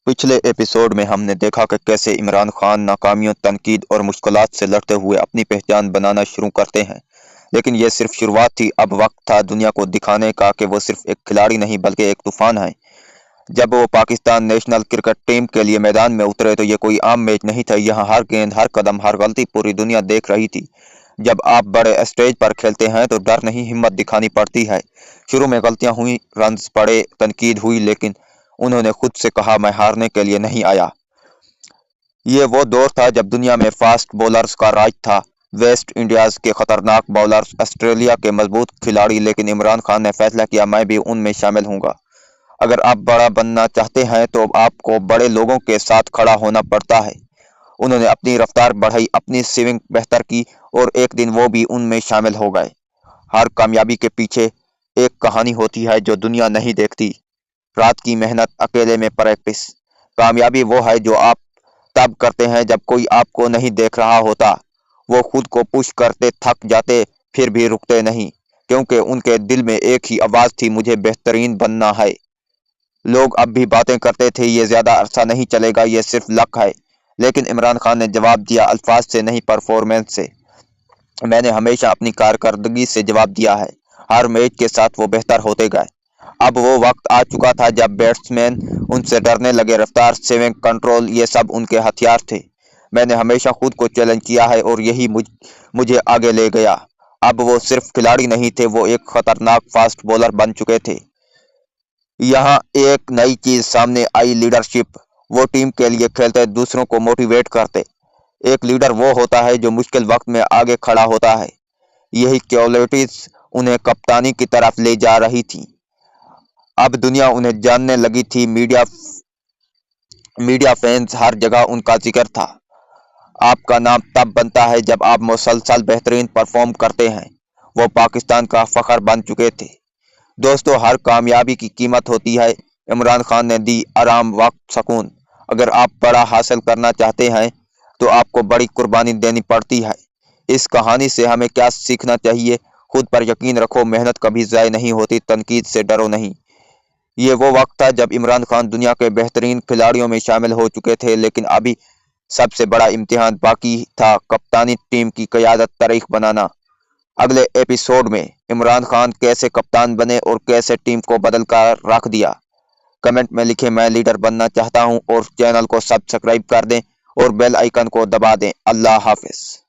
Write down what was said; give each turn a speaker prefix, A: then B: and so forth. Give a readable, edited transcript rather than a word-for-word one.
A: पिछले एपिसोड में हमने देखा कि कैसे इमरान खान नाकामियों, तनकीद और मुश्किलात से लड़ते हुए अपनी पहचान बनाना शुरू करते हैं। लेकिन यह सिर्फ शुरुआत थी। अब वक्त था दुनिया को दिखाने का कि वो सिर्फ एक खिलाड़ी नहीं बल्कि एक तूफान है। जब वो पाकिस्तान नेशनल क्रिकेट टीम के लिए मैदान में उतरे तो ये कोई आम मैच नहीं था। यहाँ हर गेंद, हर कदम, हर गलती पूरी दुनिया देख रही थी। जब आप बड़े स्टेज पर खेलते हैं तो डर नहीं, हिम्मत दिखानी पड़ती है। शुरू में गलतियां हुई, रन्स पड़े, तनकीद हुई, लेकिन उन्होंने खुद से कहा, मैं हारने के लिए नहीं आया। ये वो दौर था जब दुनिया में फास्ट बॉलर्स का राज था। वेस्ट इंडीज के खतरनाक बॉलर्स, ऑस्ट्रेलिया के मजबूत खिलाड़ी, लेकिन इमरान खान ने फैसला किया, मैं भी उनमें शामिल हूंगा। अगर आप बड़ा बनना चाहते हैं तो आपको बड़े लोगों के साथ खड़ा होना पड़ता है। उन्होंने अपनी रफ्तार बढ़ाई, अपनी स्विंग बेहतर की और एक दिन वो भी उनमें शामिल हो गए। हर कामयाबी के पीछे एक कहानी होती है जो दुनिया नहीं देखती। रात की मेहनत, अकेले में प्रैक्टिस। कामयाबी वो है जो आप तब करते हैं जब कोई आपको नहीं देख रहा होता। वो खुद को पुश करते, थक जाते, फिर भी रुकते नहीं, क्योंकि उनके दिल में एक ही आवाज थी, मुझे बेहतरीन बनना है। लोग अब भी बातें करते थे, ये ज्यादा अरसा नहीं चलेगा, ये सिर्फ लक है। लेकिन इमरान खान ने जवाब दिया, अल्फाज से नहीं, परफॉर्मेंस से। मैंने हमेशा अपनी कारकर्दगी से जवाब दिया है। हर मैच के साथ वो बेहतर होते गए। अब वो वक्त आ चुका था जब बैट्समैन उनसे डरने लगे। रफ्तार, स्विंग, कंट्रोल, ये सब उनके हथियार थे। मैंने हमेशा खुद को चैलेंज किया है और यही मुझे आगे ले गया। अब वो सिर्फ खिलाड़ी नहीं थे, वो एक खतरनाक फास्ट बॉलर बन चुके थे। यहाँ एक नई चीज सामने आई, लीडरशिप। वो टीम के लिए खेलते, दूसरों को मोटिवेट करते। एक लीडर वो होता है जो मुश्किल वक्त में आगे खड़ा होता है। यही क्वालिटीज उन्हें कप्तानी की तरफ ले जा रही थी। अब दुनिया उन्हें जानने लगी थी। मीडिया, फैंस, हर जगह उनका जिक्र था। आपका नाम तब बनता है जब आप मुसलसल बेहतरीन परफॉर्म करते हैं। वो पाकिस्तान का फख्र बन चुके थे। दोस्तों, हर कामयाबी की कीमत होती है। इमरान खान ने दी आराम, वक्त, सुकून। अगर आप बड़ा हासिल करना चाहते हैं तो आपको बड़ी कुर्बानी देनी पड़ती है। इस कहानी से हमें क्या सीखना चाहिए? खुद पर यकीन रखो, मेहनत कभी ज़ाय नहीं होती, तनकीद से डरो नहीं। ये वो वक्त था जब इमरान खान दुनिया के बेहतरीन खिलाड़ियों में शामिल हो चुके थे, लेकिन अभी सबसे बड़ा इम्तिहान बाकी था, कप्तानी, टीम की क़यादत, तारीख बनाना। अगले एपिसोड में इमरान खान कैसे कप्तान बने और कैसे टीम को बदल कर रख दिया। कमेंट में लिखें, मैं लीडर बनना चाहता हूं, और चैनल को सब्सक्राइब कर दें और बेल आइकन को दबा दें। अल्लाह हाफिज।